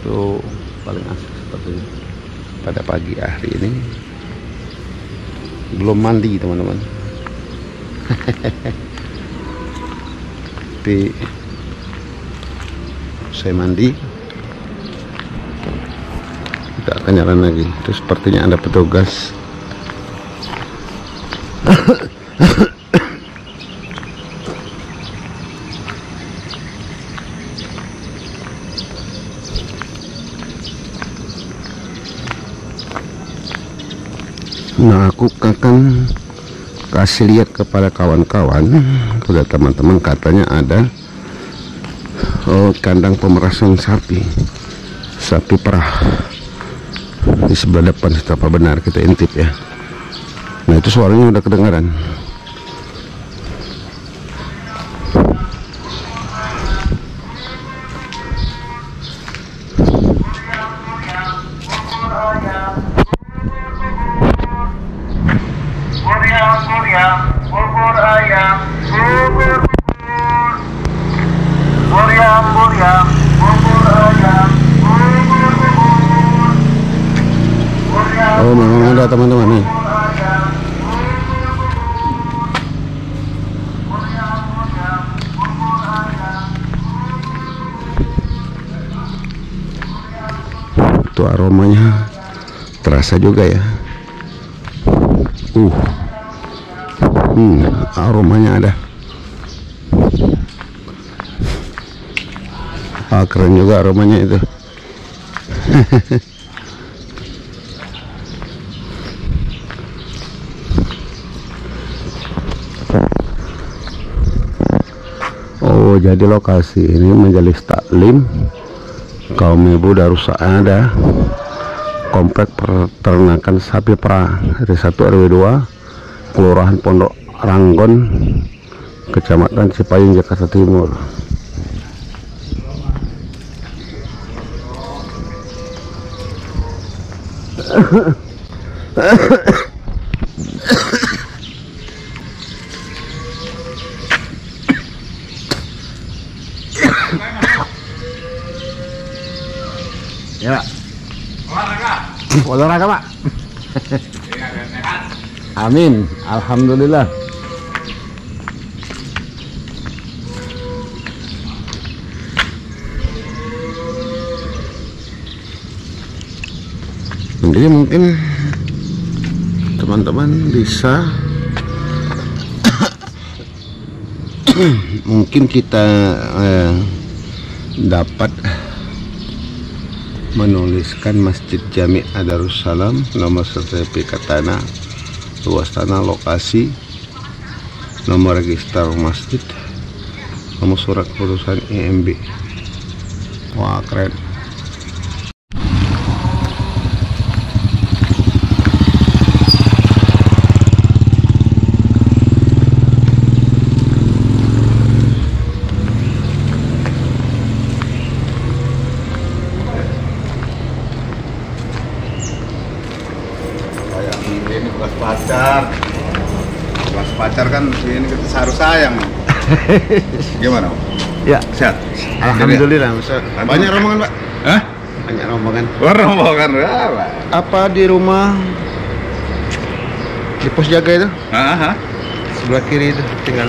Tuh paling asik seperti pada pagi hari ini. Belum mandi teman-teman. Tapi saya mandi, kita akan jalan lagi. Terus sepertinya ada petugas. Nah, aku akan kasih lihat kepada kawan-kawan, kepada teman-teman, katanya ada kandang pemerasan sapi perah di sebelah depan. Apa benar, kita intip ya. Nah, itu suaranya udah kedengaran. Oh, memang ada teman-teman nih. Itu aromanya terasa juga ya. Aromanya ada. Keren juga aromanya itu. Oh, jadi lokasi ini Majelis Taklim Kaum Ibu Darus Saadah, Komplek Peternakan Sapi Perah RW 1 RW 2, Kelurahan Pondok Ranggon, Kecamatan Cipayung, Jakarta Timur. Ya, olahraga Pak. Amin, alhamdulillah. Jadi mungkin teman-teman bisa mungkin kita dapat menuliskan Masjid Jami' Darussalam, nomor sertifikat tanah, luas tanah, lokasi, nomor register masjid, nomor surat keputusan IMB. Wah, keren. Ini bekas pacar kan ini kita harus sayang. Gimana? Ya, Sehat? alhamdulillah. Banyak rombongan Pak? Hah? Banyak rombongan. Rombongan berapa? Apa di rumah, di pos jaga itu? Sebelah kiri itu tinggal.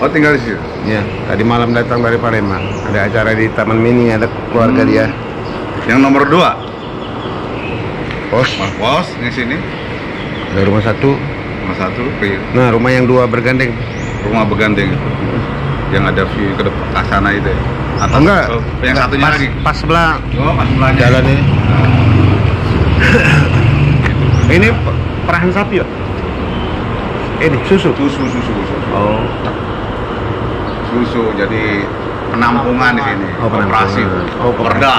Oh, tinggal di situ? Ya, tadi malam datang dari Palembang. Ada acara di Taman Mini, ada keluarga dia. Yang nomor 2? Pos. Pos di sini. Ada rumah satu. Rumah 1. Nah, rumah yang 2 bergandeng. Rumah bergandeng. Yang ada view ke depan ke sana itu. Atau enggak? Yang satunya pas, lagi. pas sebelah. Oh, pas sebelahnya. Jalan ini. Ini perahan sapi ya? Ini susu. Susu. Oh. Susu, jadi penampungan di sini. Oh, operasi. Oh, Perda.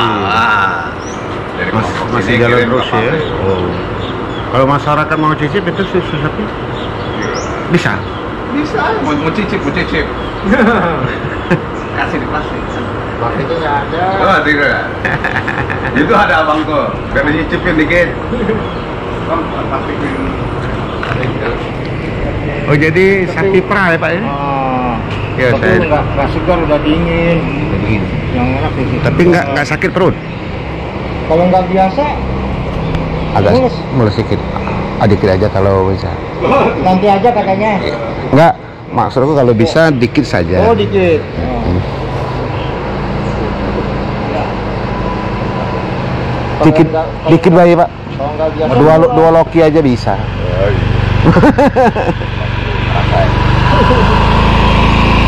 Dari masih jalan terus ya. Oh. Kalau masyarakat mau cicip itu susu sapi? Bisa. Bisa. Mau cicip. Kasih di plastik. Plastiknya nggak ada. Oh, tidak. Itu ada abang tuh. Biar nyicipin dikit. Plastikin. Oh, jadi sapi perah ya Pak ya? Oh, Ya, tapi saya nggak segar, udah dingin. begini. Yang enak di situ. Tapi nggak sakit perut. Kalau nggak biasa, agak mulus. mulus sedikit. Dikit aja kalau bisa. Nanti aja katanya. Enggak, maksudku kalau bisa dikit saja. Oh, dikit. Dikit, dikit bayi Pak. Kalau nggak biasa, Dua loki aja bisa.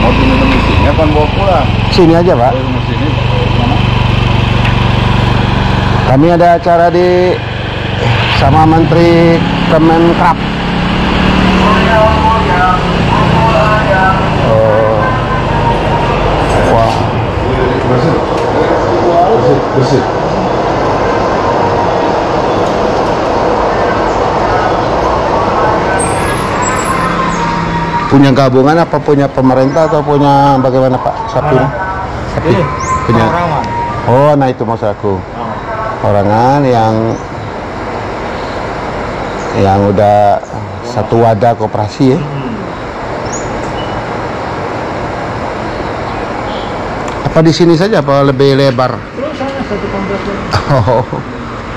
Mau minum isinya kan bawa pulang. Sini aja Pak. Mau sini mana? Kami ada acara di sama Menteri Kemenkrap. Oh. Wah. Bersih. Punya gabungan apa punya pemerintah atau punya bagaimana Pak? Sapi? Sapi. Punya. Orangan. Oh, nah itu maksud aku. Orangan yang udah satu wadah koperasi ya. Apa di sini saja apa lebih lebar? Terus sana satu komplek. Oh,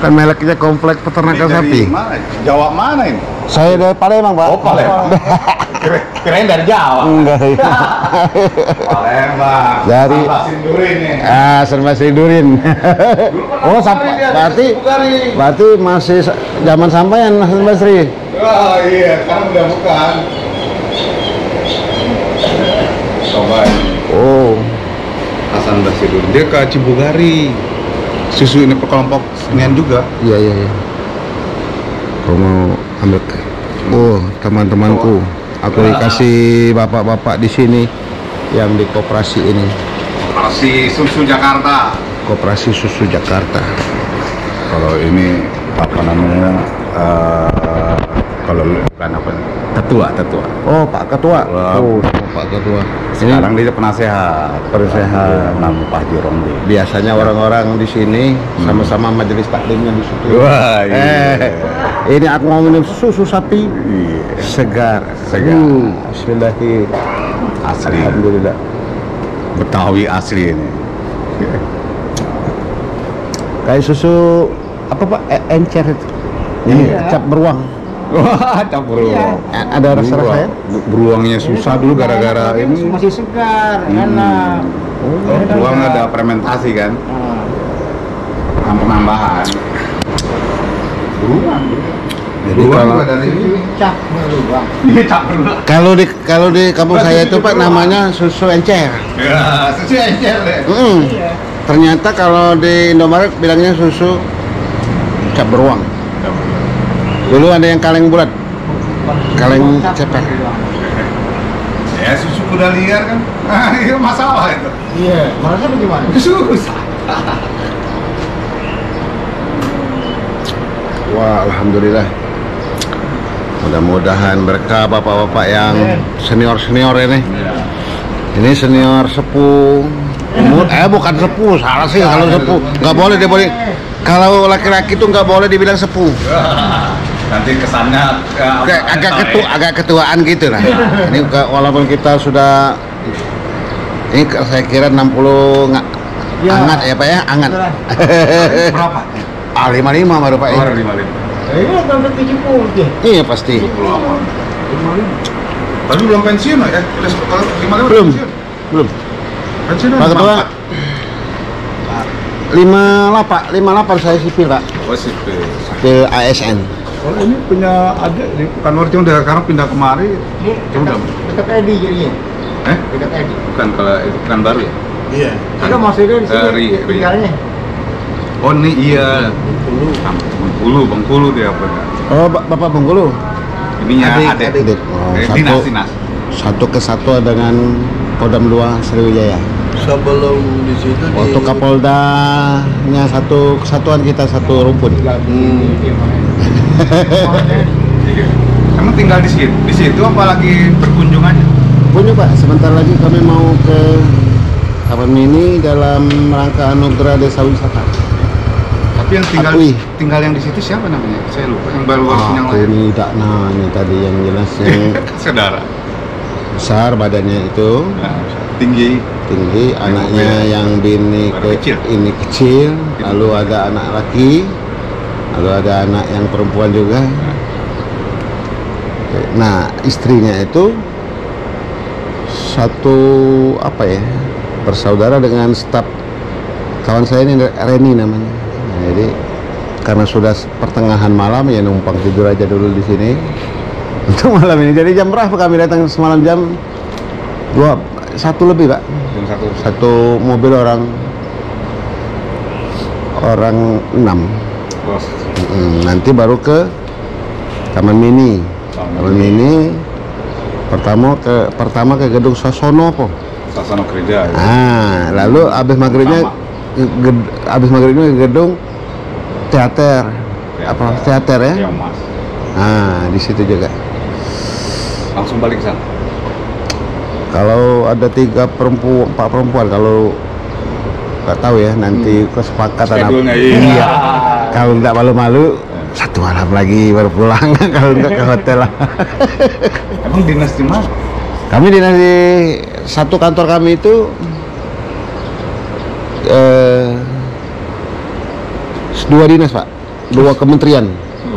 kan meleknya komplek peternakan sapi. Mana? Jawa mana ini? Saya dari Palembang Pak. Oh, Palembang. Kirain dari Jawa. Enggak. Palembang. Dari Sindurin nih. Serba Sindurin. Oh, berarti masih zaman sampean Mas Basri. Wah, iya, sekarang udah bukan. Coba ini. Oh. Hasan Basidur. Dia ke Cibugari. Susu ini kelompok senian juga. Iya. Kau mau ambil? Oh, teman-temanku. Aku dikasih bapak-bapak di sini yang di koperasi ini. Koperasi Susu Jakarta. Koperasi Susu Jakarta. Kalau ini apa namanya? Kalau bukan apa? Tetua. Oh, Pak Ketua. Oh, Pak Ketua. Sekarang dia penasehat. Nama Pak Jirongdi. Biasanya orang-orang di sini sama-sama majelis taklimnya di situ. Wah, iya. Ini aku mau minum susu sapi Iya. segar. Bismillahirrahmanirrahim. Asli. Alhamdulillah. Betawi asli ini. Kayak susu apa Pak? Encer itu. Ini cap beruang. Wah, campur. Iya. Ada rasa-rasanya? Beruangnya susah dulu gara-gara ini. masih segar, enak. Beruang ada fermentasi kan? Penambahan. Beruang. Jadi kalau Cak beruang. kalau di kampung saya itu Pak namanya susu encer. Ya, susu encer deh. Iya. Ternyata kalau di Indomaret bilangnya susu cap beruang. Dulu ada yang kaleng bulat, kaleng ceper. Ya, susu kuda liar kan? Itu masalah itu. Iya, merasa bagaimana? Susah. Wah, alhamdulillah. Mudah-mudahan berkah bapak-bapak yang senior-senior ini. Ini senior sepuh. Bukan sepuh, salah sih kalau sepuh. Nggak boleh dia boleh. Kalau laki-laki tuh nggak boleh dibilang sepuh. Nanti kesannya agak ketuaan gitu lah. Ini walaupun kita sudah ini saya kira 60 nggak Ya. hangat ya Pak ya, hangat. berapa? 55 baru Pak ya. Orang 55. Ini sampai 70 deh. Iya pasti. 58. Tapi belum pensiun ya? Kalau 55 Belum. pensiun. Belum. Pensiun Pak Ketua 58 saya sipil Pak. Oh, sipil. Ke ASN. Kalau ini punya adik di Pekanbaru cuma udah sekarang pindah kemari. Cuma Dekat Edi jadinya. Dekat Edi. Bukan kalau itu Pekanbaru ya? Iya. Kita maksudnya di sini tinggalnya. Oh ini iya. Bengkulu dia apa? Oh, Bapak Bengkulu. Ininya adik. Oh, Dinas. satu kesatuan dengan Kodam 2 Sriwijaya. Sebelum di situ Waktu Kapoldanya satu kesatuan kita satu rumpun. Emang tinggal di situ? Di situ apa lagi berkunjung aja? Punya Pak, sebentar lagi kami mau ke Taman Mini dalam rangka anugerah desa wisata. Tapi yang tinggal yang di situ siapa namanya? Saya lupa. Yang baru yang lain. Ini tidak nanya tadi yang jelas yang Saudara. besar badannya itu. Nah, tinggi. tinggi, anaknya yang bini ini kecil, lalu ada anak laki, lalu ada anak yang perempuan juga. Nah, istrinya itu satu apa ya, bersaudara dengan staf kawan saya ini, Reni namanya. Nah, jadi karena sudah pertengahan malam ya numpang tidur aja dulu di sini untuk malam ini. Jadi jam berapa kami datang semalam? Jam 1 lebih, Pak. Jam 1. Satu mobil orang 6. Bos. Nanti baru ke Taman Mini. Taman Mini pertama ke gedung Sasono kok. Sasono Gereja. Ya. Lalu habis maghribnya ke gedung teater ya. Iya, Mas. Di situ juga. Langsung balik ke sana. Kalau ada 4 perempuan, kalau nggak tahu ya nanti kesepakatan Schedule-nya, apa. Iya. Kalau nggak malu-malu 1 malam lagi baru pulang. Kalau nggak ke hotel lah. Emang dinas di mana? Kami dinas di satu kantor kami itu dua dinas, Pak, 2 kementerian.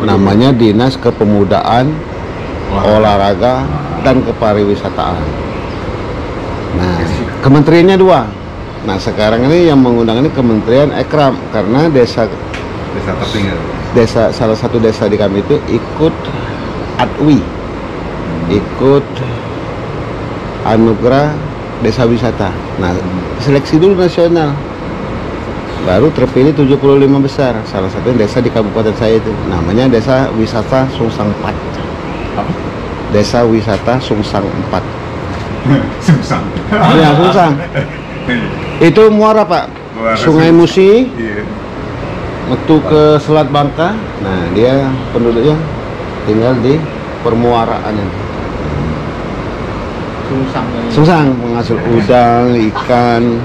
Namanya Dinas Kepemudaan, Olahraga dan Kepariwisataan. Nah, kementeriannya 2. Nah, sekarang ini yang mengundang ini Kementerian Ekram, karena desa tertinggal. Salah satu desa di kami itu ikut ADWI, ikut Anugerah Desa Wisata. Nah, seleksi dulu nasional, baru terpilih 75 besar. Salah satu desa di kabupaten saya itu namanya Desa Wisata Sungsang 4. Apa? Desa Wisata Sungsang 4. Sungsang. Ya, Sungsang. Itu muara, Pak. Muara Sungai Musi Iya. metu ke Selat Bangka. Nah, dia penduduknya tinggal di permuaraan ini. Sungsang menghasil udang, ikan.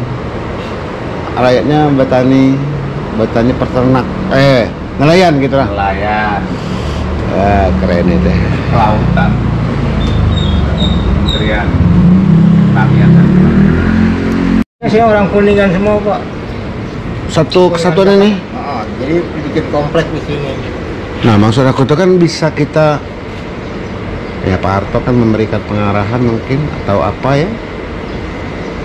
Rakyatnya petani peternak, nelayan gitu lah. Nelayan. Keren itu. Kelautan. Kementerian Pertanian. Saya orang Kuningan semua, Pak. Satu kesatuan ini. Jadi bikin komplek di sini. Nah, maksud aku itu kan bisa kita, ya Pak Harto kan memberikan pengarahan mungkin atau apa ya.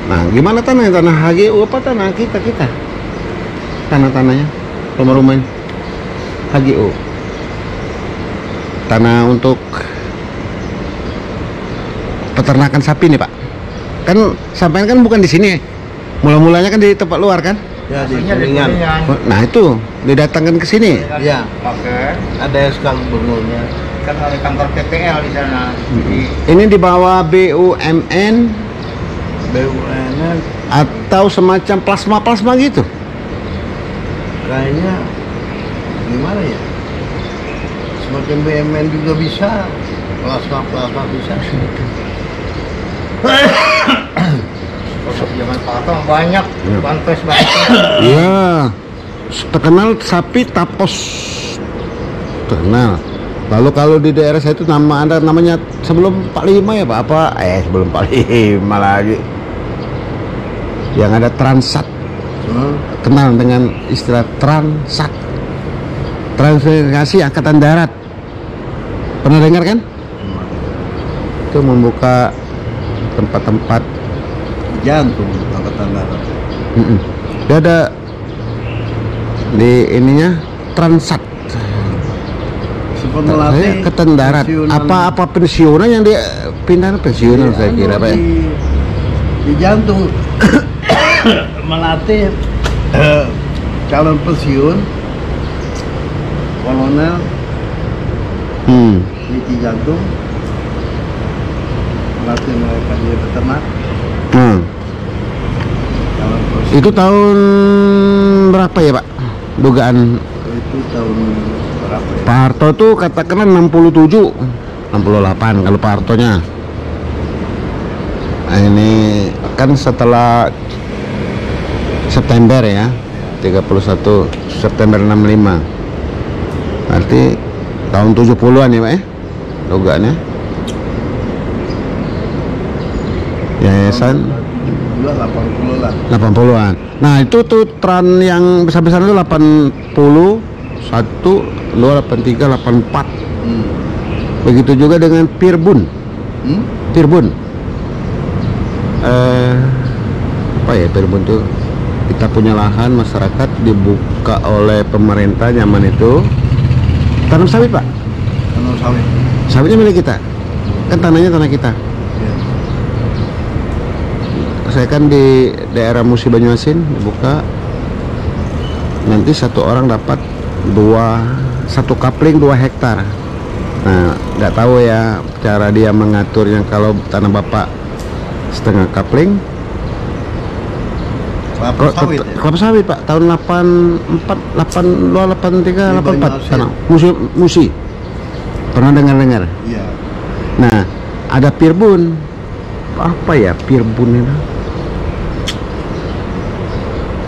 Nah, gimana tanahnya? Tanah HGU apa tanah kita? Tanah-tanahnya, rumah-rumah ini HGU. Tanah untuk peternakan sapi nih, Pak. Kan sampean kan bukan di sini. Mula-mulanya kan di tempat luar kan? Ya, di Aslinya Kuningan. Nah, itu didatangkan ke sini. Iya. Oke. Ada SK gubernurnya. Kan oleh kantor PPL di sana. Ini di bawah BUMN BUMN atau semacam plasma gitu. kayaknya gimana ya? Semakin BUMN juga bisa. Plasma bisa. Zaman Pak Harto banyak, banpres banyak. Iya, terkenal sapi Tapos, terkenal. Lalu kalau di daerah saya itu namanya sebelum 45 ya Pak, sebelum 45 lagi, yang ada Transat. Kenal dengan istilah Transat, Transmigrasi Angkatan Darat. Pernah dengar kan? Itu membuka tempat-tempat Jantung Angkatan Darat. Dia ada di ininya Transat. Saya Angkatan Darat. Apa pensiunan yang dia pindah pensiunan saya kira Pak. Di jantung melatih calon pensiun kolonel di jantung, melatih mereka jadi peternak. Itu tahun berapa ya Pak? Dugaan Itu tahun berapa ya? Pak Harto tuh katakanlah 67, 68 kalau Pak Hartonya. Nah, ini kan setelah September ya, 31 September 65. Berarti tahun 70-an ya Pak ya? Dugaannya. Yayasan juga 80 lah. 80-an. Nah, itu tuh tran yang besar-besar itu 80, 1, 2, 83, 84. Begitu juga dengan Pirbun. Pirbun. Apa ya Pirbun tuh? Kita punya lahan masyarakat dibuka oleh pemerintah zaman itu. Tanam sawit, Pak. Tanam sawit. Sawitnya milik kita. Kan tanahnya tanah kita. Ya. Saya kan di daerah Musi Banyuasin dibuka. Nanti satu orang dapat satu kapling 2 hektar. Nah, nggak tahu ya cara dia mengaturnya. Kalau tanah Bapak setengah kapling. Kelapa sawit ya? Kelapa sawit, Pak. Tahun 84, 82, 83, 84. Tanah Musi. Pernah dengar-dengar? Iya. Nah, ada Pirbun. Apa ya Pirbun itu?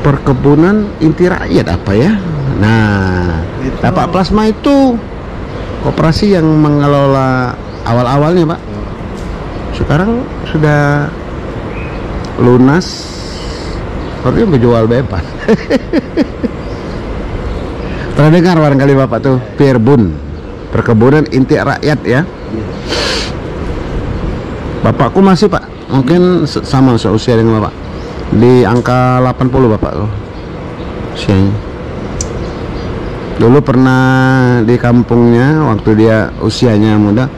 Perkebunan inti rakyat apa ya? Nah, Itu. Bapak Plasma itu koperasi yang mengelola awal-awalnya, Pak. Sekarang sudah lunas. Sepertinya menjual bebas. Pernah dengar barangkali Bapak tuh Pirbun, perkebunan inti rakyat ya. Bapakku masih, Pak, mungkin sama seusia dengan Bapak, di angka 80 Bapak tuh usianya. Dulu pernah di kampungnya waktu dia usianya muda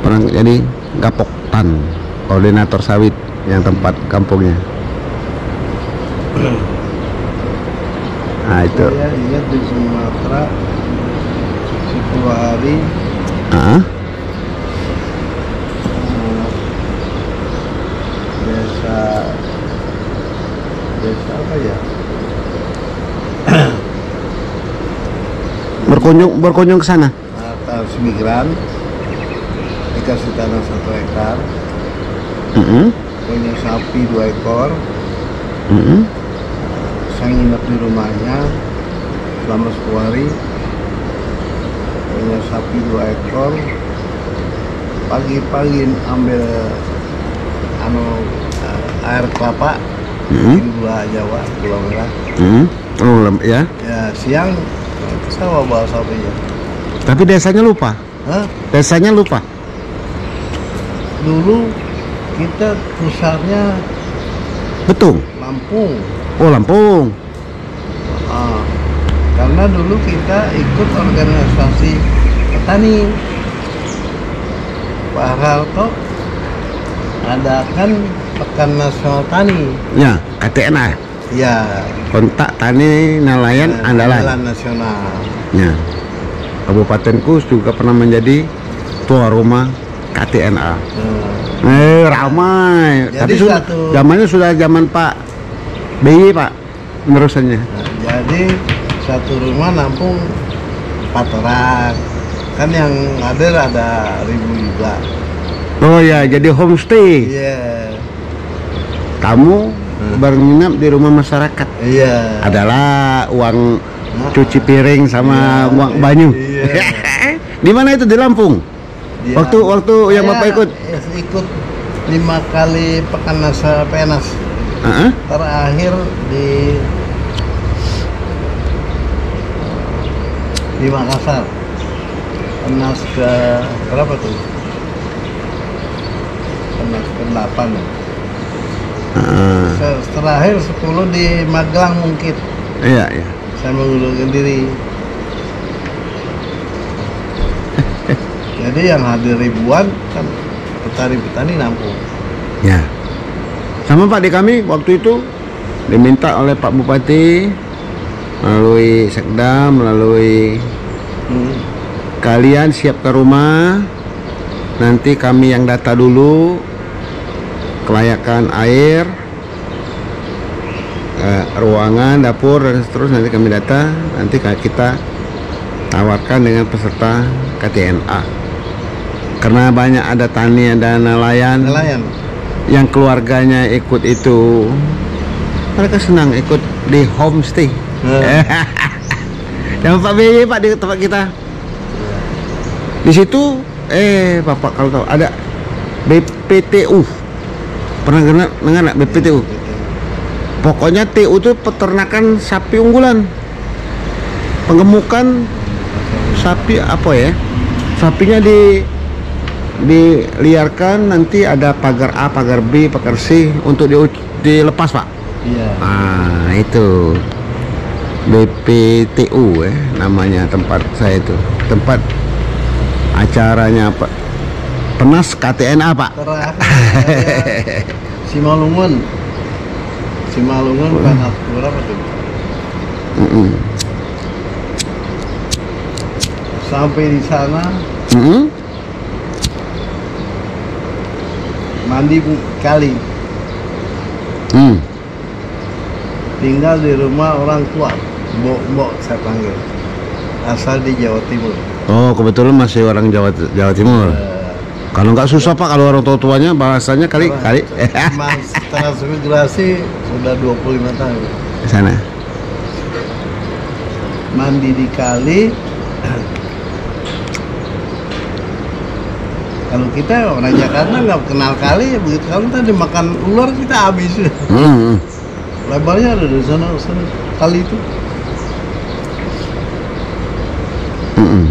pernah jadi gapok tan, koordinator sawit yang tempat kampungnya. Nah itu. Saya ingat di Sumatera 10 hari desa apa ya? Berkunjung ke sana. Transmigran dikasih tanah 1 hektar, punya sapi 2 ekor. Saya nginep di rumahnya selama 10 hari, punya sapi 2 ekor. Pagi-pagi ambil air kelapa, bikin gula Jawa, gula merah. Oh ya. Ya siang saya bawa sapinya. Tapi desanya lupa. Hah? Desanya lupa. Dulu kita pusatnya Betung. Lampung. Oh, Lampung. Karena dulu kita ikut organisasi petani. Pak Harto adakan Pekan Nasional Tani. Ya, KTNA. Ya. Kontak Tani Nelayan Andalan. Nasional. Ya. Kabupatenku juga pernah menjadi tuan rumah KTNA. Ramai. Jadi Tapi sudah zamannya sudah zaman Pak BY, Pak, penerusannya. Jadi satu rumah nampung 4 orang. Kan yang ada 1000 juga. Oh ya, jadi homestay. Iya. Kamu menginap di rumah masyarakat. Iya. Adalah uang cuci piring sama uang banyu. Iya. Di mana itu, di Lampung? Iya. Waktu yang Bapak ikut? Ikut 5 kali Pekan Nasional PNS. Terakhir di Makassar. Penas ke berapa tuh? Penas ke 8 ya. Terakhir 10 di Magelang mungkin. Iya, iya. Saya mengundurkan diri. Jadi yang hadir ribuan kan petani-petani nampung. Ya. Sama Pak, di kami waktu itu diminta oleh Pak Bupati melalui Sekda, melalui kalian siap ke rumah, nanti kami yang data dulu kelayakan air, ruangan, dapur dan seterusnya, nanti kami data, nanti kita tawarkan dengan peserta KTNA. Karena banyak ada tani, ada nelayan yang keluarganya ikut itu, mereka senang ikut di homestay. Dan Pak BY, Pak, di tempat kita di situ, Bapak kalau tahu ada BPTU, pernah dengar nggak BPTU? Pokoknya TU itu peternakan sapi unggulan, penggemukan sapi apa ya? Sapinya diliarkan, nanti ada pagar A, pagar B, pagar C untuk dilepas pak. Iya. Ah itu BPTU namanya tempat saya itu, tempat acaranya Pak Penas KTNA pak. Terakhir Simalungun Penas berapa tuh? Sampai di sana mandi kali, tinggal di rumah orang tua, mbok saya panggil, asal di Jawa Timur. Oh kebetulan masih orang Jawa Timur. Kalau nggak susah pak, kalau orang tuanya bahasanya kali. Mas transmigrasi sudah 25 tahun Di sana. mandi di kali. Kalau kita orang Jakarta nggak kenal kali, begitu kalau kita dimakan ular kita habis. Lebarnya ada di sana kali itu.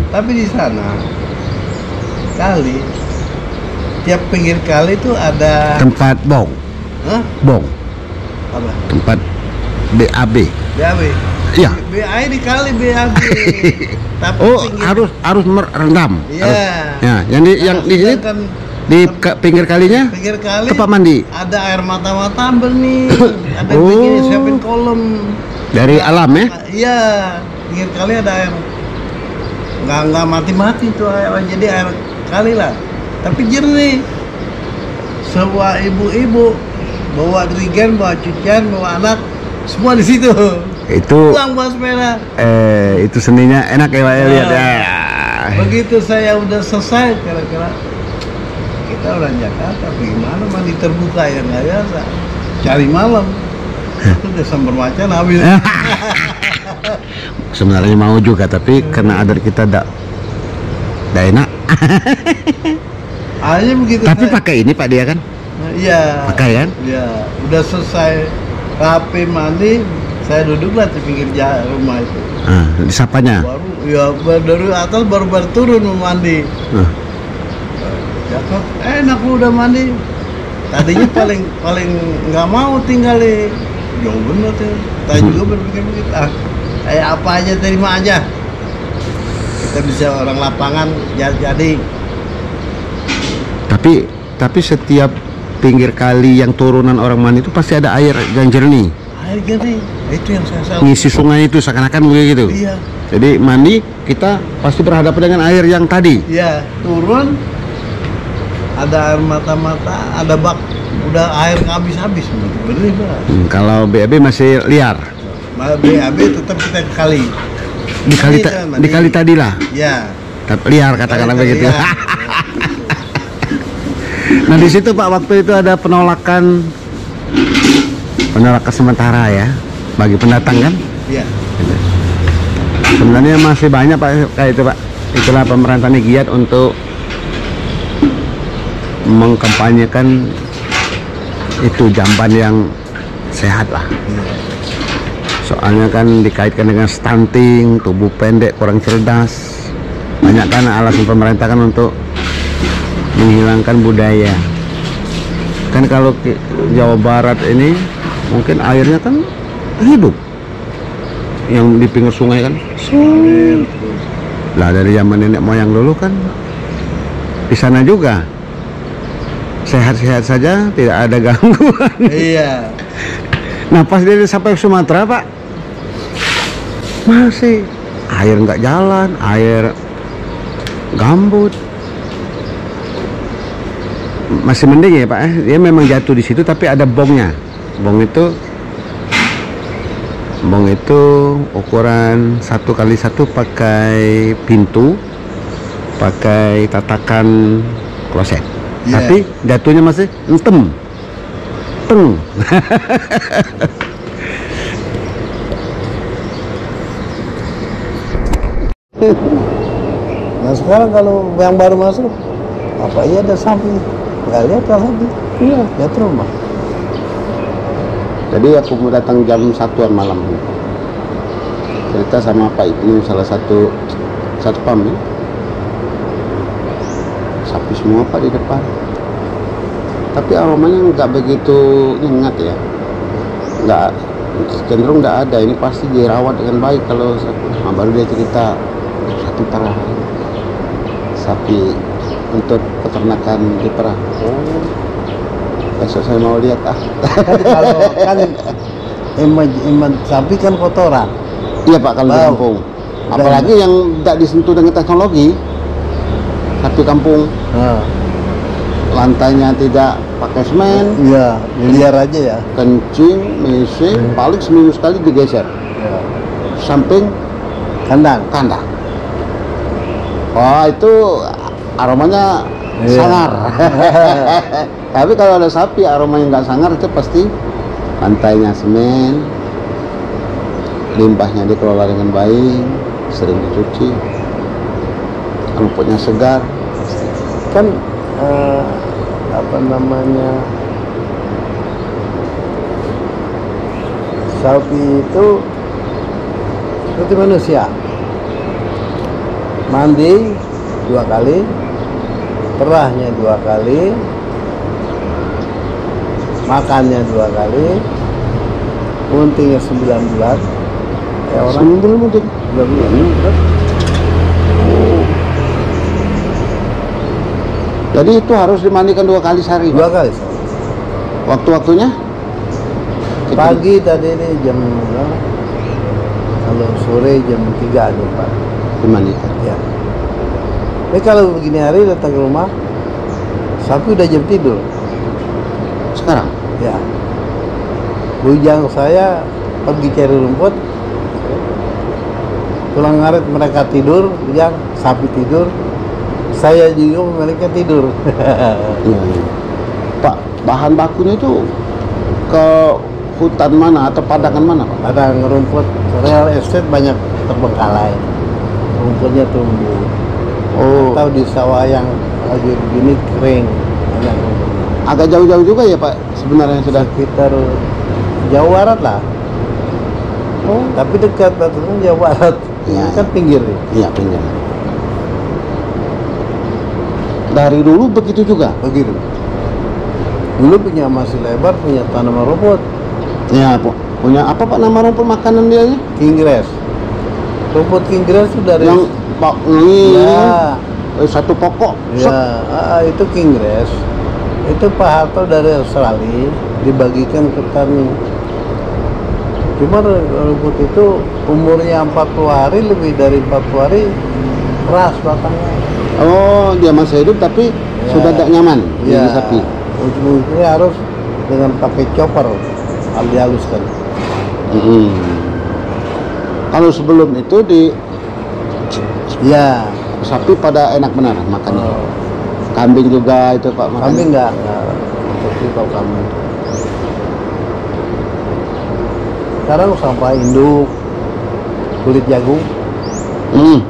Tapi di sana kali, tiap pinggir kali itu ada Tempat bong. Hah? Bong. Apa? Tempat BAB. BAB. Iya. BAB di kali BAB. Tapi Oh pinggir, harus merendam. Iya. Ya, yang di sini sedangkan di pinggir kalinya pinggir kali tempat mandi ada air mata-mata benih, ada Oh. begini siapin kolom. dari alam ya. Iya, pinggir kali ada air. Nggak mati-mati tuh air, jadi air kali lah. Tapi jernih. Sebuah ibu-ibu bawa dirigen, bawa cucian, bawa anak, semua di situ. Itu Pulang bawa sepeda. itu seninya enak ya Pak ya, lihat ya. Begitu saya udah selesai, kira-kira kita orang Jakarta, bagaimana mandi terbuka yang nggak biasa, cari malam. Itu Desember macan habis. Sebenarnya mau juga tapi karena adat kita tidak enak. Akhirnya begitu. Tapi saya- pakai ini Pak dia kan? Iya. Pakai kan? Iya. Udah selesai rapi mandi, saya duduklah di pinggir rumah itu. Ah, disapanya. Baru ya dari atas baru turun mau mandi. Ah. Cakep, enak lu udah mandi. Tadinya paling nggak mau tinggal di jauh bener tuh. Saya juga berpikir begitu. Kayak apa aja terima aja. Kita bisa orang lapangan jadi. Tapi setiap pinggir kali yang turunan orang mandi itu pasti ada air yang jernih. Air gini, itu yang saya salah. Ngisi sungai itu seakan-akan begitu. Iya, Jadi mandi kita pasti berhadapan dengan air yang tadi. iya turun. Ada air mata-mata, ada bak, udah air habis-habis, bener Pak. Kalau BAB masih liar. BAB tetap kita ke kali. Di kali tadi lah. Ya. Tapi liar katakanlah Kali begitu. liar. Nah di situ Pak waktu itu ada penolakan sementara ya bagi pendatang kan. Iya. Sebenarnya masih banyak Pak kayak itu Pak. Itulah pemerintah ini giat untuk mengkampanyekan itu jamban yang sehat lah. Soalnya kan dikaitkan dengan stunting, tubuh pendek, kurang cerdas. Banyak kan alasan pemerintah kan untuk menghilangkan budaya. Kan kalau Jawa Barat ini mungkin airnya kan hidup. Yang di pinggir sungai kan. Lah dari zaman nenek moyang dulu kan di sana juga sehat-sehat saja, tidak ada gangguan. Iya. Nah pas dia sampai ke Sumatera Pak, masih air nggak jalan, air gambut. Masih mending ya Pak, dia memang jatuh di situ tapi ada bongnya. Bong itu ukuran 1x1 pakai pintu, pakai tatakan kloset. Yeah. Tapi jatuhnya masih entem. Teng. Nah sekarang kalau yang baru masuk, apa iya ada sapi? Nggak lihat ada sapi. Iya. Lihat rumah. Jadi aku mau datang jam 1-an malam. Cerita sama Pak Ibnu, salah satu satpam ya. Sapi semua Pak di depan. Tapi aromanya nggak begitu nyengat ya. Nggak, cenderung nggak ada. Ini pasti dirawat dengan baik kalau sapi. Nah, baru dia cerita sapi perah. Sapi untuk peternakan di perah. Oh, besok saya mau lihat Kan kalau kan emang sapi kan kotoran. Iya Pak, kalau di Bau. kampung. Apalagi yang tidak disentuh dengan teknologi. Sapi kampung, Nah, lantainya tidak pakai semen, iya, liar aja ya. kencing, mesing, paling seminggu sekali digeser. Ya. Samping Kandang. kandang. Wah, itu aromanya Iya. sangar. Tapi kalau ada sapi aromanya nggak sangar, itu pasti lantainya semen, limbahnya dikelola dengan baik, sering dicuci, rumputnya segar. Kan apa namanya, sapi itu seperti manusia, mandi 2 kali, perahnya 2 kali, makannya 2 kali, muntingnya 9 bulan. Ya orang Seminggu mungkin. 9 bulan. Jadi itu harus dimandikan 2 kali sehari. 2 kali sehari. Waktu-waktunya? Pagi tadi ini jam berapa? Kalau sore jam 3 jam 4. Dimandikan. Ya. Tapi kalau begini hari datang ke rumah, sapi udah jam tidur. Sekarang? Ya. Bujang saya pergi cari rumput, pulang ngarit mereka tidur, bujang sapi tidur, saya juga mereka tidur. Iya, iya. Pak, bahan bakunya itu ke hutan mana atau padangan mana Pak? Ada rumput real estate banyak terbengkalai, rumputnya tumbuh. Oh, Atau di sawah yang lagi begini kering, banyak rumputnya. agak jauh-jauh juga ya Pak sebenarnya sudah. Sekitar Jawa Barat lah. Oh, Tapi dekat batasnya Jawa Barat. Ya. Ini kan pinggir nih. iya pinjam. Dari dulu begitu juga. Begitu. Dulu punya masih lebar, punya tanaman rumput, Ya, punya apa Pak nama rumput makanan dia? kinggrass. Rumput kinggrass itu dari Yang Pak ini ya, satu pokok. Set. ya, itu kinggrass. Itu Pak Harto dari Australia dibagikan ke petani. Cuma rumput itu umurnya 40 hari, lebih dari 40 hari keras batangnya. Oh, dia masih hidup tapi Ya. sudah tidak nyaman Ya, gigi sapi. ujung-ujungnya harus dengan pakai chopper, dihaluskan. Hmm. Kalau sebelum itu di Ya, sapi pada enak benar makannya. oh, Kambing juga itu Pak makannya. kambing enggak seperti kalau kambing. Sekarang sampah induk, kulit jagung. Hmm.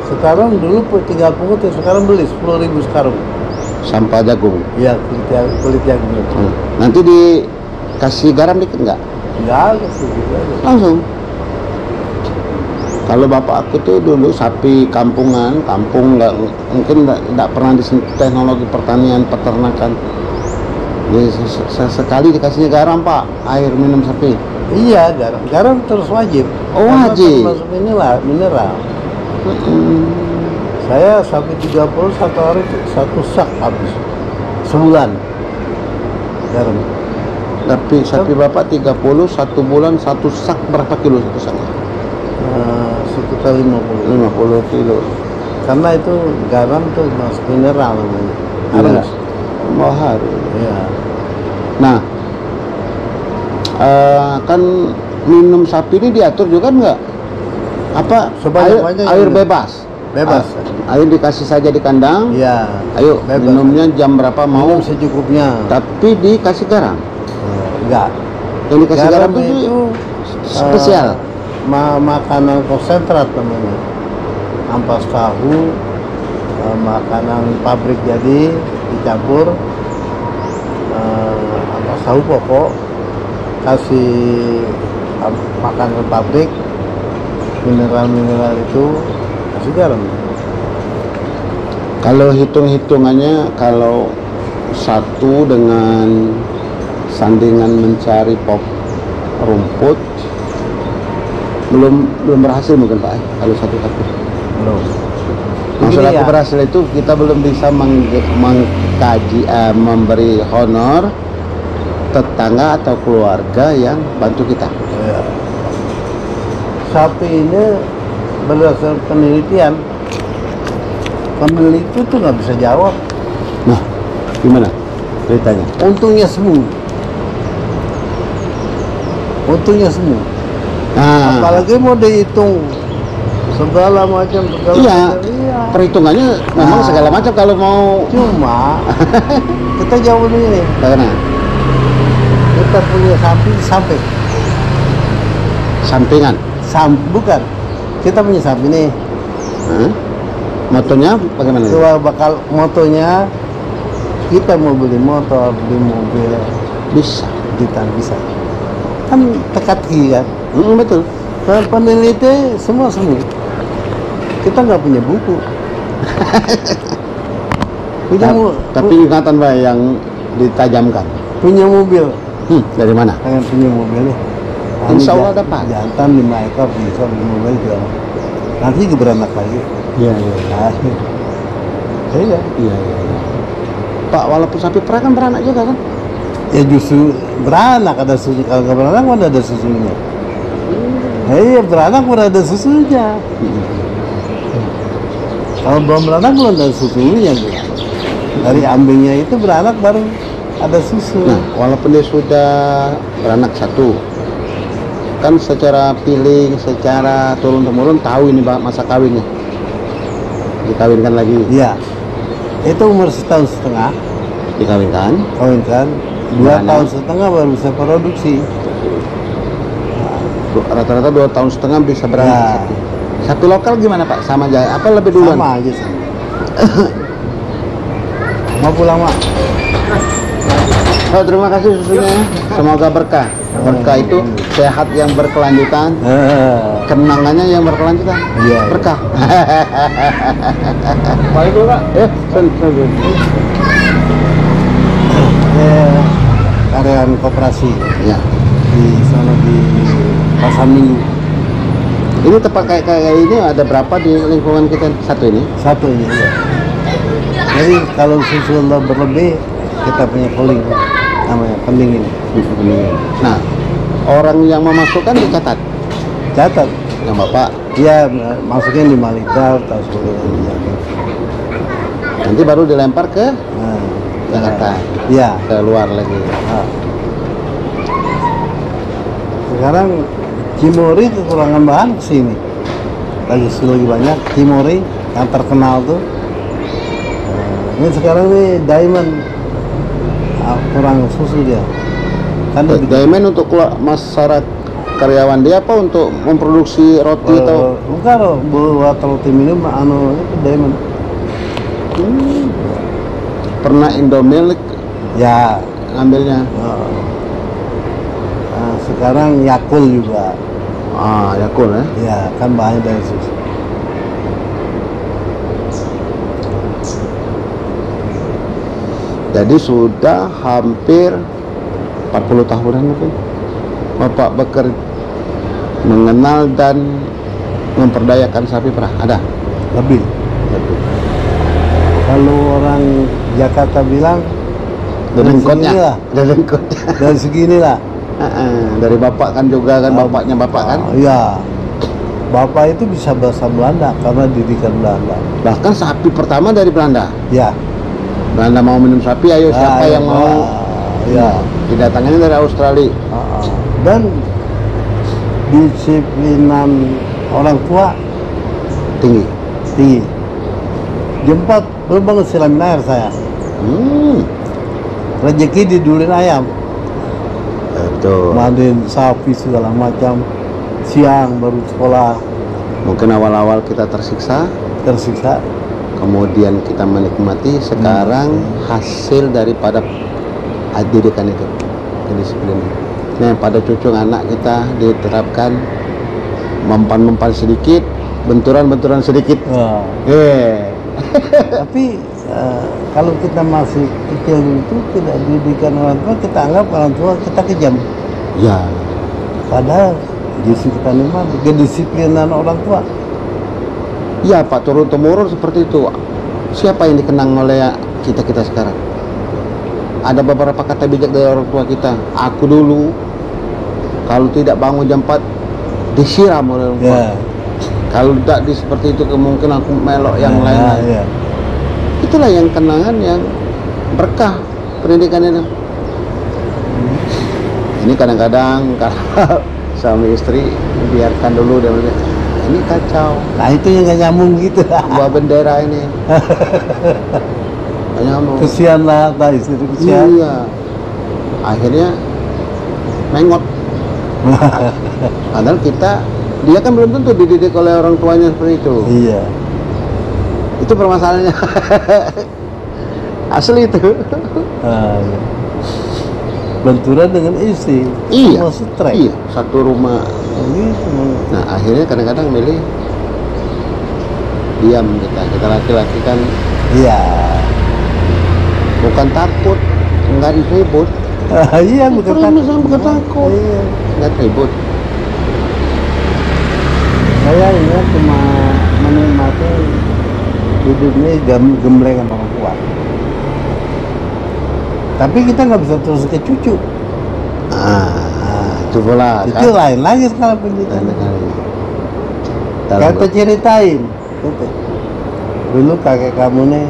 Sekarang dulu 3 pungut, ya sekarang beli 10.000 sekarang. Sampah jagung. Iya, kulit jagung itu. Hmm. Nanti dikasih garam dikit nggak? Enggak, segitu aja. Langsung. Kalau bapak aku tuh dulu sapi kampungan, kampung nggak mungkin nggak pernah disentuh teknologi pertanian peternakan. Jadi sekali dikasihnya garam Pak, air minum sapi. Iya, garam terus wajib. Oh, Karena wajib. termasuk mineral. Saya sapi 30 satu hari 1 sak habis sebulan garam. Tapi sapi bapak 30 1 bulan 1 sak berapa kilo satu sak? Sekitar 50. 50 kilo. Karena itu garam tuh masuk mineral namanya. Harus. Oh, harus. Iya. Nah, kan minum sapi ini diatur juga nggak? Apa Sebanyak-banyak air yang- bebas? Bebas. Air dikasih saja di kandang. Iya. Ayo Bebas. minumnya jam berapa mau? Minum secukupnya. Tapi dikasih garam. Enggak. Yang dikasih garam, Garam itu spesial. makanan konsentrat namanya. Ampas tahu, makanan pabrik jadi dicampur, ampas tahu pokok, kasih makan ke pabrik, mineral-mineral itu kasih garam. Kalau hitung-hitungannya, kalau satu dengan sandingan mencari rumput belum berhasil mungkin Pak, kalau satu-satu. Belum. Maksud Begini aku ya. berhasil itu kita belum bisa mengkaji, memberi honor tetangga atau keluarga yang bantu kita. Ya. Sapi ini berdasarkan penelitian, peneliti itu nggak bisa jawab. Nah, gimana ceritanya? Untungnya semua. Untungnya semua. Nah, Apalagi mau dihitung segala macam. iya, Iya. perhitungannya memang Nah. segala macam kalau mau. Cuma kita jawab dulu ini. Karena Kita punya sapi sampai sampingan. bukan. Kita punya sapi nih. Hah? Motonya bagaimana? Coba bakal motonya kita mau beli motor, beli mobil, Bisa. kita bisa. Kan teka-teki kan. Betul. Dan peneliti semua. Kita nggak punya buku. Tapi ingatan Pak yang ditajamkan. punya mobil. Dari mana? Pengen punya mobil nih. Insya Allah dapat. Jantan 5 ekor bisa beli mobil jual. Nanti juga beranak lagi. Iya, iya. Nah, iya. Iya, iya. Pak, walaupun sapi perah kan beranak juga kan? Ya justru beranak ada susu. Kalau nggak beranak mana ada susunya. Iya beranak pun ada susunya. Kalau belum beranak belum ada susunya tuh. Dari ambingnya itu beranak baru ada susu. Nah, walaupun dia sudah beranak satu, kan secara feeling, secara turun-temurun tahu ini masa kawinnya. Dikawinkan lagi, Iya. Itu umur 1,5 tahun, dikawinkan. kawinkan. 2 Beranak. tahun setengah baru bisa produksi. Rata-rata 2 tahun setengah bisa beranak. Ya. Sapi. Sapi lokal gimana Pak? Sama aja? Apa lebih duluan? Sama aja sih. Mau pulang mak? Oh, terima kasih susunya. Semoga berkah. Berkah itu sehat yang berkelanjutan, kenangannya yang berkelanjutan. Iya. Berkah. Balik dulu Pak. Karyawan koperasi Ya. di sana di Pasar Minggu. Ini tempat kayak ini ada berapa di lingkungan kita satu ini? Satu ini ya. Jadi kalau susu berlebih kita punya cooling namanya pendingin. Nah, orang yang memasukkan dicatat. Catat. Yang Bapak Iya masukin 5 liter atau 10 liter. nanti baru dilempar ke Nah, Jakarta, Iya. ke luar lagi. Nah. Sekarang Cimory kekurangan bahan kesini. Lagi banyak Cimory yang terkenal tuh. Ini sekarang nih Diamond kurang susu dia. Kan Diamond untuk masyarakat karyawan dia apa untuk memproduksi roti atau bukan buat roti minum itu Diamond. pernah Indomilk Ya. ngambilnya? Nah, sekarang Yakult juga. Yakult ya. Ya kan bahannya dari susu. Jadi sudah hampir 40 tahunan mungkin Bapak bekerja mengenal dan memperdayakan sapi perah. Ada? Lebih. Kalau orang Jakarta bilang Dedengkotnya. dari seginilah. Dari Bapak kan juga kan, bapaknya Bapak kan. Iya. Bapak itu bisa bahasa Belanda karena didikan Belanda. Bahkan sapi pertama dari Belanda. Ya. Belanda mau minum sapi, ayo siapa yang mau? Ya. Didatangannya dari Australia. Dan disiplinan orang tua Tinggi. tinggi. Jam 4 belum bangun siramin air saya. Rezeki didulin ayam, Betul. mandiin sapi segala macam. Siang baru sekolah, Mungkin awal-awal kita tersiksa, tersiksa. kemudian kita menikmati. Sekarang hasil daripada didikan itu, kedisiplinan. Nah, pada cucu anak kita diterapkan mempan-mempan sedikit, benturan-benturan sedikit. Wah. Tapi kalau kita masih kecil itu tidak didikan orang tua, kita anggap orang tua kita kejam. Ya, Padahal justru kita nikmati kedisiplinan orang tua. ya Pak, turun-temurun seperti itu. Siapa yang dikenang oleh kita sekarang? Ada beberapa kata bijak dari orang tua kita. Aku dulu kalau tidak bangun jam 4 disiram oleh orang tua. Ya. Kalau tidak seperti itu kemungkinan aku melok yang lain. Ya. Itulah yang kenangan yang berkah pendidikan itu. Ini kadang-kadang kalau suami istri biarkan dulu dan ini kacau. Nah itu yang gak nyambung gitu. Buah bendera ini. Gak nyambung. Kesian lah, tak istri kesian. Iya. Akhirnya mengot. Padahal dia kan belum tentu dididik oleh orang tuanya seperti itu. Iya. Itu permasalahannya. Asli itu. Iya. Benturan dengan istri. Iya. Semua stres. Iya, satu rumah. Gitu. Nah, akhirnya kadang-kadang milih diam kita laki-laki kan Iya. bukan takut, enggak ribut. Iya, bukan Bukan takut. Iya. Enggak ribut. Saya ingat cuma menikmati hidupnya gembleng sama orang tua. Tapi kita nggak bisa terus ke cucu. Itu pula Itu lain lagi sekarang pendidikan. Kata ceritain, gitu. Dulu kakek kamu nih,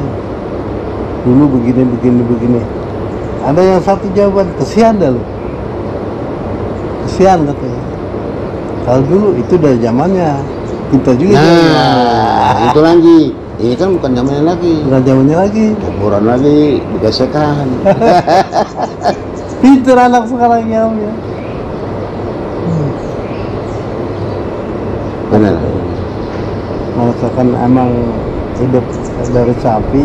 dulu begini. Ada yang satu jawaban, kesian dah lu. Kesian katanya. Kalau dulu itu dari zamannya, kita juga. Nah, itu lagi. Ini kan bukan zamannya lagi. Bukan zamannya lagi. Kuburan lagi, digesekan. Pinter anak sekarang ya. Benar. Merasakan emang hidup dari sapi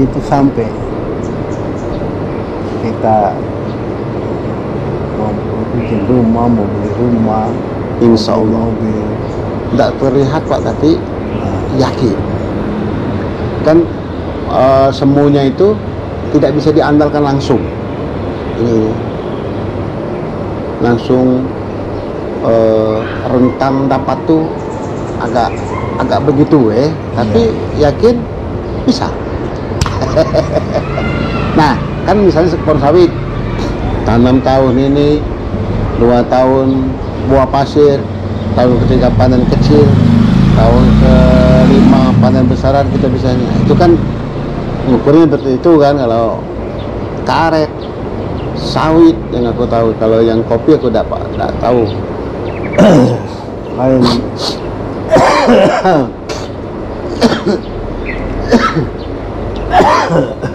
itu sampai kita mau bikin rumah, mau beli rumah, Insya Allah. mobil. Tidak terlihat Pak, tapi yakin. Kan semuanya itu tidak bisa diandalkan langsung. Ini langsung rentang dapat tuh agak begitu tapi yakin bisa. Nah, kan misalnya sektor sawit tanam tahun ini 2 tahun buah pasir, tahun ketiga panen kecil, tahun ke-5 panen besaran kita bisanya. Itu kan ngukurnya seperti itu kan. Kalau karet sawit yang aku tahu, kalau yang kopi aku tidak tahu. Lain.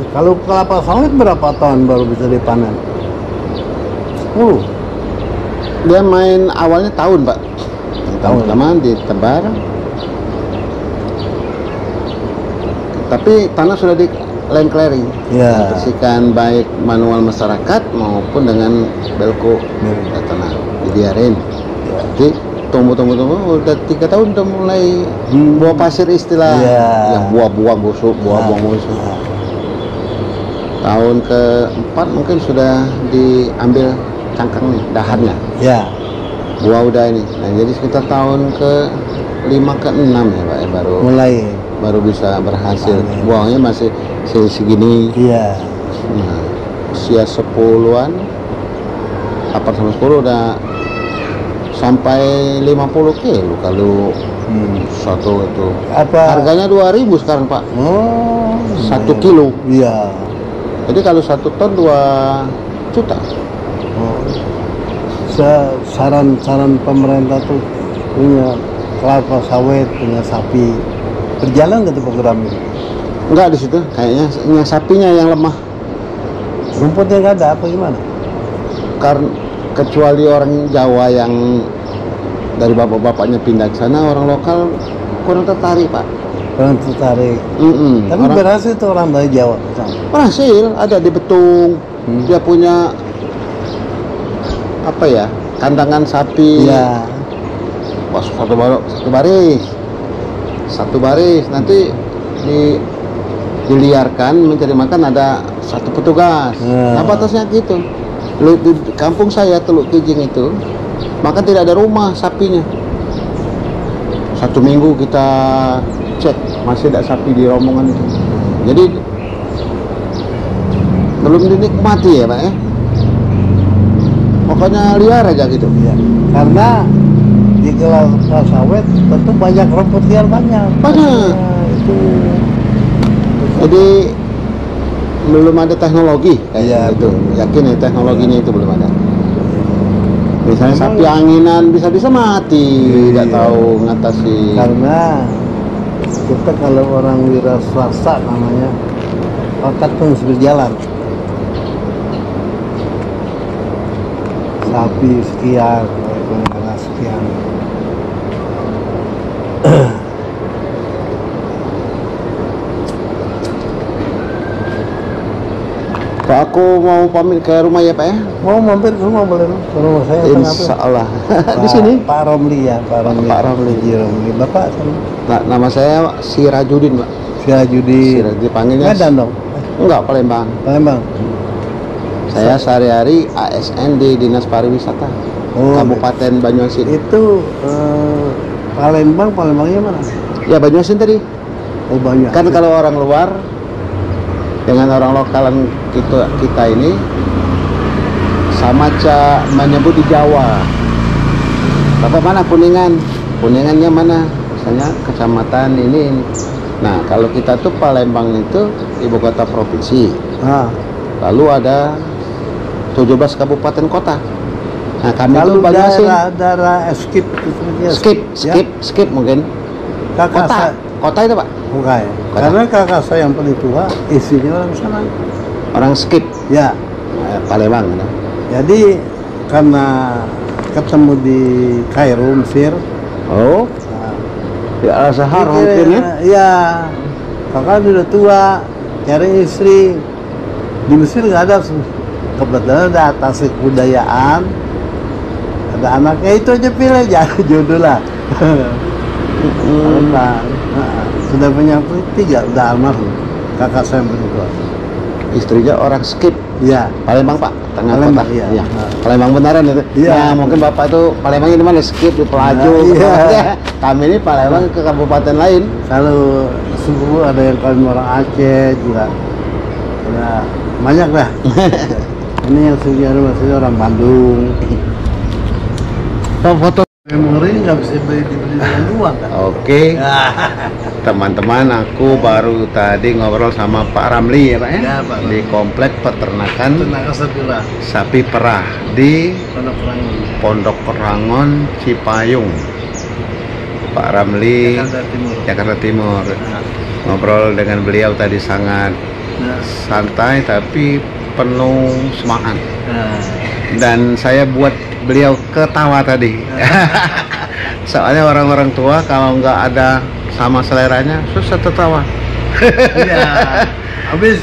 Kalau kelapa sawit berapa tahun baru bisa dipanen? 10. Dia main awalnya tahun Pak. Tahun pertama ditebar, tapi tanah sudah di land clearing, Ya. dibersihkan baik manual masyarakat maupun dengan belko tanah dibiarin. Jadi tumbuh udah 3 tahun udah mulai buah pasir istilah, Ya. yang buah-buah busuk, buah-buah busuk. Tahun ke-4 mungkin sudah diambil cangkangnya, dahannya. Ya. Buah udah ini. Nah, jadi sekitar tahun ke-5 ke-6 ya Pak, baru bisa berhasil. Panen. Buahnya masih segini. Iya. Nah, usia 10-an 8 sampai 10 udah sampai 50 kilo kalau satu itu. Apa? Harganya 2.000 sekarang Pak. Oh. 1 kilo. Iya. Jadi kalau 1 ton 2 juta. Oh. Saran pemerintah tuh punya kelapa sawit, punya sapi. Berjalan nggak tuh program ini? Enggak di situ, kayaknya yang sapinya yang lemah. Rumputnya nggak ada apa gimana? Karena kecuali orang Jawa yang dari bapak-bapaknya pindah ke sana, orang lokal kurang tertarik Pak. Kurang tertarik. Tapi Orang berhasil tuh orang dari Jawa. berhasil, ada di Betung. Dia punya apa ya, kandangan sapi. Iya. Pas satu baris nanti diliarkan mencari makan, ada satu petugas. Nah batasnya gitu. Di kampung saya Teluk Kijing itu maka tidak ada rumah sapinya. 1 minggu kita cek masih ada sapi di rombongan itu. Jadi belum dinikmati ya Pak ya. Pokoknya liar aja gitu. Iya. Karena di kelapa sawit tentu banyak rumput liar banyak. Banyak. Itu. Jadi belum ada teknologi kayak Iya, itu. betul. Yakin ya teknologinya itu belum ada. Misalnya sapi anginan bisa-bisa mati, tidak tahu ngatasi. Karena kita kalau orang wira swasta namanya otak terus berjalan. Sapi sekian, pengguna sekian. Pak, aku mau pamit ke rumah ya Pak ya. Mau mampir ke rumah boleh? Ke rumah saya. Insya Allah. Di sini. Pak Romli ya, Pak Romli. Pak Romli. Romli. Bapak sama. Nah, nama saya Sirajudin Pak. Sirajudin. Dipanggilnya. Medan dong. Enggak, Palembang. Palembang. Saya sehari-hari ASN di Dinas Pariwisata Kabupaten Banyuasin. Itu Palembangnya mana? Ya Banyuasin tadi. Oh banyak. Kan kalau orang luar dengan orang lokalan kita ini sama menyebut di Jawa. Bapak mana Kuningan? Kuningannya mana? Misalnya kecamatan ini. Nah kalau kita tuh Palembang itu ibu kota provinsi. Lalu ada 17 kabupaten kota. Nah kami kalau itu Banyuasin. daerah Skip mungkin. Kota itu Pak. Bukan ya. Karena kakak saya yang paling tua istrinya orang sana. Orang Skip. Ya. Palembang. Gitu. Jadi karena ketemu di Kairo, Mesir. Oh. Di Al-Azhar mungkin ya? Iya. Kakak sudah tua, cari istri. Di Mesir nggak ada. Kebetulan ada atas kebudayaan. Ada anaknya itu aja pilih, jangan jodoh lah. Sudah punya 3, udah almarhum. Kakak saya yang berdua. Istrinya orang Skip. Iya. Palembang Pak, tengah Palembang, kota. iya. Palembang beneran itu. Iya. Nah, mungkin Bapak itu Palembang ini mana Skip di Pelaju. Iya. Kami ini Palembang ke kabupaten lain. Kalau suku ada yang kawin orang Aceh juga. Ya, banyak lah. Ini yang sejarah maksudnya orang Bandung. Foto. Memori nggak bisa dibeli dengan uang kan? Oke. Teman-teman, aku baru tadi ngobrol sama Pak Ramli ya Pak ya, Ya, Pak. di komplek peternakan Tenaga Sapira, sapi perah di Pondok Rangun, Pondok Rangon, Cipayung. Pak Ramli, Jakarta Timur. Ngobrol dengan beliau tadi sangat santai tapi penuh semangat. Dan saya buat beliau ketawa tadi. Soalnya orang-orang tua kalau nggak ada sama seleranya susah tertawa. Iya. Habis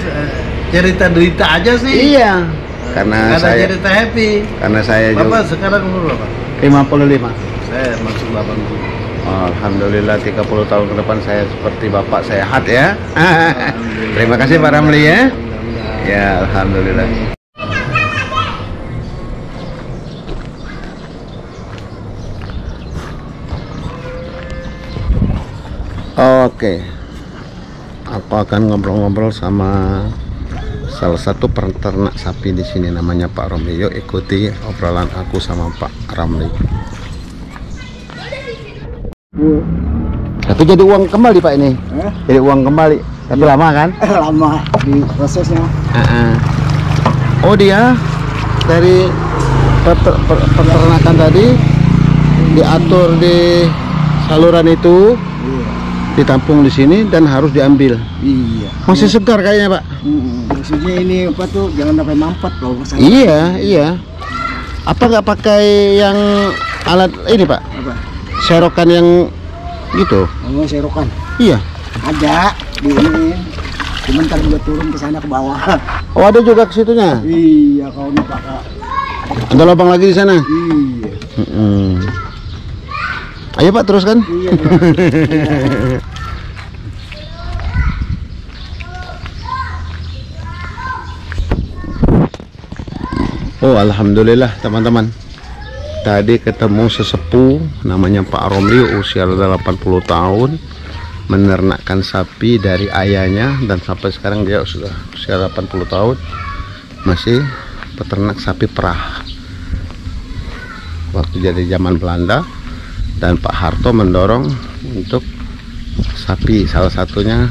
cerita derita aja sih. Iya. Karena ada saya cerita happy. Karena saya Bapak juga sekarang umur berapa? 55. Saya masuk 80. Alhamdulillah 30 tahun ke depan saya seperti bapak sehat ya. Terima kasih Pak Ramli ya. Ya alhamdulillah. Oke, aku akan ngobrol-ngobrol sama salah satu peternak sapi di sini, namanya Pak Romli. Yuk ikuti obrolan aku sama Pak Ramli. Tapi jadi uang kembali Pak ini? Jadi uang kembali. Tapi lama kan? Lama di prosesnya. Oh dia dari peternakan tadi diatur di saluran itu. Ditampung di sini dan harus diambil. Iya. Masih segar kayaknya Pak. Maksudnya ini apa tuh, jangan sampai mampet loh. Iya. Apa nggak pakai yang alat ini Pak? Apa? Serokan yang gitu? Oh, serokan. Iya. Ada di ini. Sebentar juga turun ke sana ke bawah. Oh ada juga ke situnya? Iya, kalau ini pakai Ada lubang lagi di sana. Iya. Ayo Pak, teruskan. Iya. Oh, alhamdulillah teman-teman. Tadi ketemu sesepuh namanya Pak Romli, usia 80 tahun, menernakkan sapi dari ayahnya, dan sampai sekarang dia sudah usia 80 tahun masih peternak sapi perah. Waktu jadi zaman Belanda, dan Pak Harto mendorong untuk sapi, salah satunya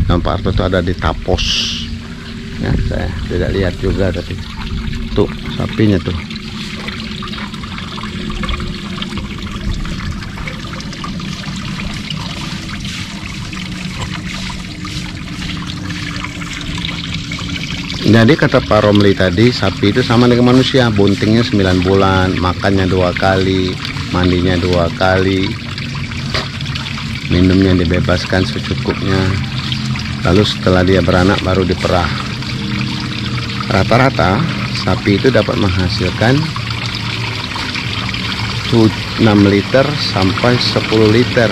yang Pak Harto itu ada di Tapos ya, saya tidak lihat juga, tapi tuh sapinya tuh. Jadi kata Pak Romli tadi, sapi itu sama dengan manusia, buntingnya 9 bulan, makannya 2 kali, mandinya 2 kali, minumnya dibebaskan secukupnya, lalu setelah dia beranak baru diperah. Rata-rata sapi itu dapat menghasilkan 6 liter sampai 10 liter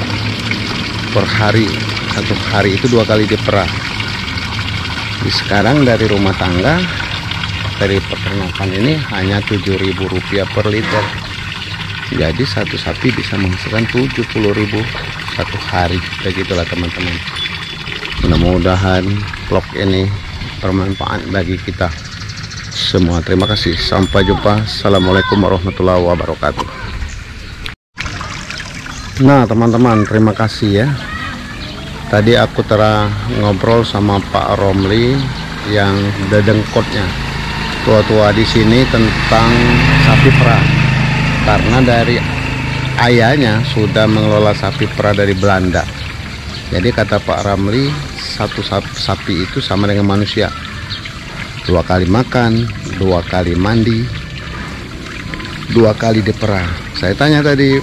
per hari. Satu hari itu 2 kali diperah. Sekarang dari rumah tangga, dari peternakan ini hanya Rp7.000 per liter. Jadi satu sapi bisa menghasilkan 70.000 satu hari. Begitulah teman-teman. Mudah-mudahan vlog ini bermanfaat bagi kita semua. Terima kasih. Sampai jumpa. Assalamualaikum warahmatullahi wabarakatuh. Nah teman-teman, terima kasih ya. Tadi aku telah ngobrol sama Pak Romli yang dedengkotnya tua-tua di sini tentang sapi perah, karena dari ayahnya sudah mengelola sapi perah dari Belanda. Jadi kata Pak Romli, satu sapi itu sama dengan manusia, 2 kali makan, 2 kali mandi, 2 kali diperah. Saya tanya tadi,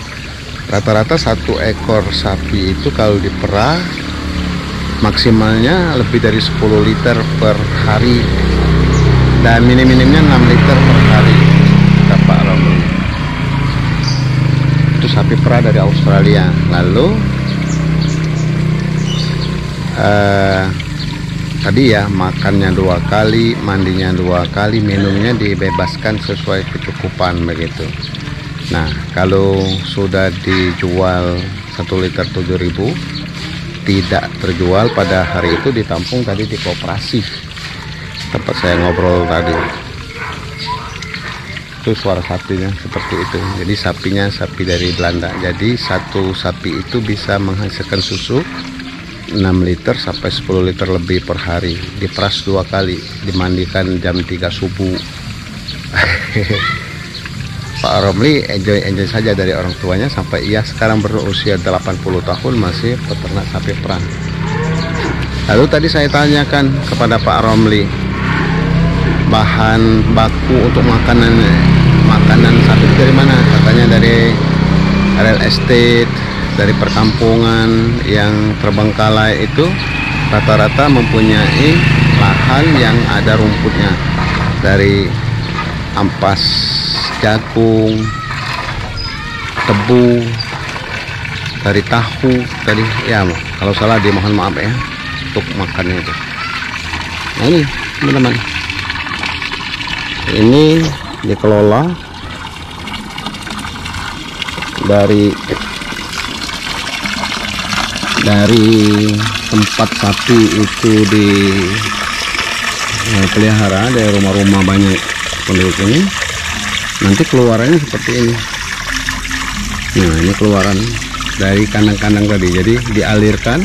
rata-rata 1 ekor sapi itu kalau diperah maksimalnya lebih dari 10 liter per hari, dan minim-minimnya 6 liter per hari, kata Pak Romli. Itu sapi perah dari Australia. Lalu tadi ya, makannya 2 kali, mandinya 2 kali, minumnya dibebaskan sesuai kecukupan begitu. Nah kalau sudah dijual 1 liter 7.000, tidak terjual pada hari itu, ditampung tadi di koperasi tempat saya ngobrol tadi. Itu suara sapinya seperti itu. Jadi sapinya sapi dari Belanda. Jadi satu sapi itu bisa menghasilkan susu 6 liter sampai 10 liter lebih per hari. Diperas 2 kali, dimandikan jam 3 subuh. Pak Romli enjoy saja dari orang tuanya sampai ia sekarang berusia 80 tahun masih peternak sapi perah. Lalu tadi saya tanyakan kepada Pak Romli, bahan baku untuk makanan sapi dari mana? Katanya dari real estate, dari perkampungan yang terbengkalai itu rata-rata mempunyai lahan yang ada rumputnya, dari ampas jagung, tebu, dari tahu tadi ya. Kalau salah dimohon maaf ya untuk makannya itu. Nah ini teman-teman, ini dikelola dari tempat sapi itu dipelihara, dari rumah-rumah banyak penduduk ini. Nanti keluarannya seperti ini. Nah ini keluaran dari kandang-kandang tadi, jadi dialirkan